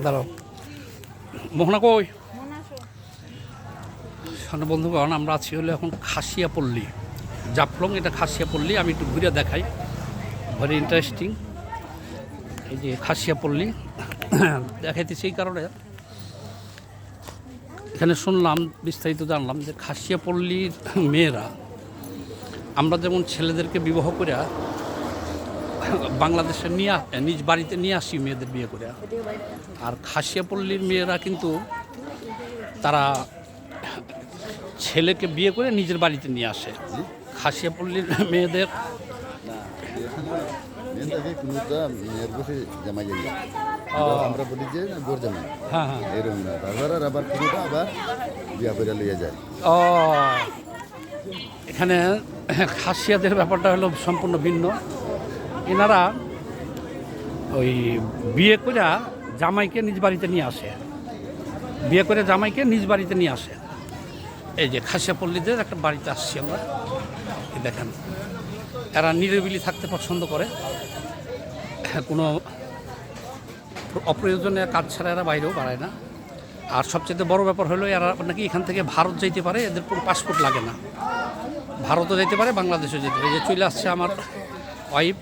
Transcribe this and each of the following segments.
দাঁড়াও মোহনা কই সামনে বন্ধুগণ, আমরা আছি হলো এখন খাসিয়াপল্লী জাফলং, এটা খাসিয়াপল্লী। আমি একটু ঘুরে দেখাই, ভেরি ইন্টারেস্টিং। এই যে খাসিয়াপল্লী দেখাইতেছি এই কারণে, এখানে শুনলাম বিস্তারিত জানলাম যে খাসিয়াপল্লীর মেয়েরা, আমরা যেমন ছেলেদেরকে বিবাহ করে বাংলাদেশে নিজ বাড়িতে নিয়ে আসি মেয়েদের বিয়ে করে, আর খাসিয়াপল্লীর মেয়েরা কিন্তু তারা ছেলেকে বিয়ে করে নিজের বাড়িতে নিয়ে আসে। খাসিয়াপল্লীর মেয়েদের আমরা বলি যে গোর জামাই, হ্যাঁ হ্যাঁ এরকম না, তারপর আবার কোনোটা আবার বিয়া করে লিয়ে যায়। ও, এখানে খাসিয়াদের ব্যাপারটা হলো সম্পূর্ণ ভিন্ন। এনারা ওই বিয়ে করে জামাইকে নিজ বাড়িতে নিয়ে আসে, বিয়ে করে জামাইকে নিজ বাড়িতে নিয়ে আসে। এই যে খাসিয়াপল্লীদের একটা বাড়িতে আসছি আমরা, দেখেন এরা নিরিবিলি থাকতে পছন্দ করে, কোনো অপ্রয়োজনীয় কাজ ছাড়া এরা বাইরেও বাড়ায় না। আর সবচেয়ে বড় ব্যাপার হলো এরা নাকি এখান থেকে ভারত যাইতে পারে, এদের কোনো পাসপোর্ট লাগে না, ভারতও যেতে পারে, বাংলাদেশও যেতে পারে। যে চলে আসছে আমার ওয়াইফ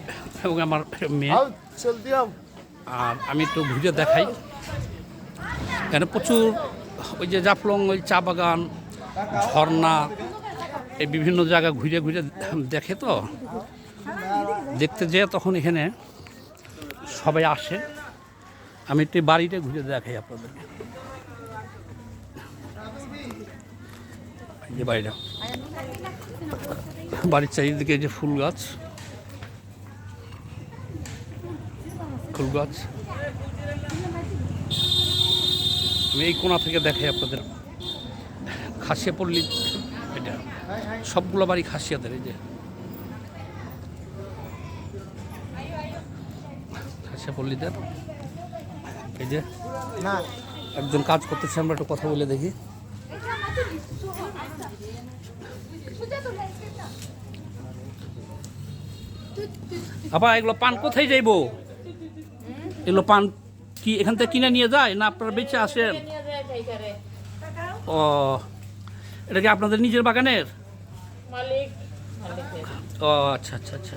এবং আমার মেয়ে। আর আমি একটু ঘুরে দেখাই, এখানে প্রচুর ওই যে জাফলং, ওই চা বাগান, ঝর্ণা, এই বিভিন্ন জায়গা ঘুরে ঘুরে দেখে, তো দেখতে যেয়ে তখন এখানে সবাই আসে। আমি একটু বাড়িটা ঘুরে দেখাই আপনাদেরকে, যে বাড়িটা, বাড়ির চারিদিকে যে ফুল গাছ, ফুল গাছ। আমি এই কোণা থেকে দেখাই আপনাদের খাসিয়াপল্লী, এটা সবগুলো বাড়ি খাসিয়াদের। এই যে খাসিয়াপল্লীদের, এই যে একজন কাজ করতেছে, আমরা একটু কথা বলে দেখি। আপা এগুলো পান কোথায় যাইবো? এগুলো পান কি এখান থেকে কিনে নিয়ে যায় না আপনারা বেঁচে আসেন? ও, এটা কি আপনাদের নিজের বাগানের? ও আচ্ছা আচ্ছা আচ্ছা।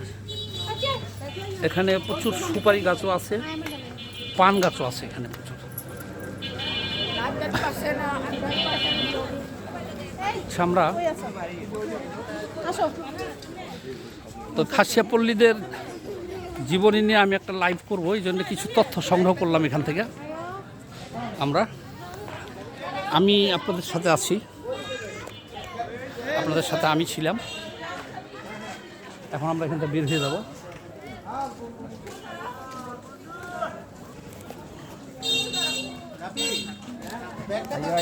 এখানে প্রচুর সুপারি গাছও আছে, পান গাছও আছে এখানে প্রচুর। আমরা তো খাসিয়াপল্লীদের জীবনী নিয়ে আমি একটা লাইভ করবো, এই জন্য কিছু তথ্য সংগ্রহ করলাম এখান থেকে। আমি আপনাদের সাথে আছি, আপনাদের সাথে আমি ছিলাম। এখন আমরা এখান থেকে বের হয়ে যাব।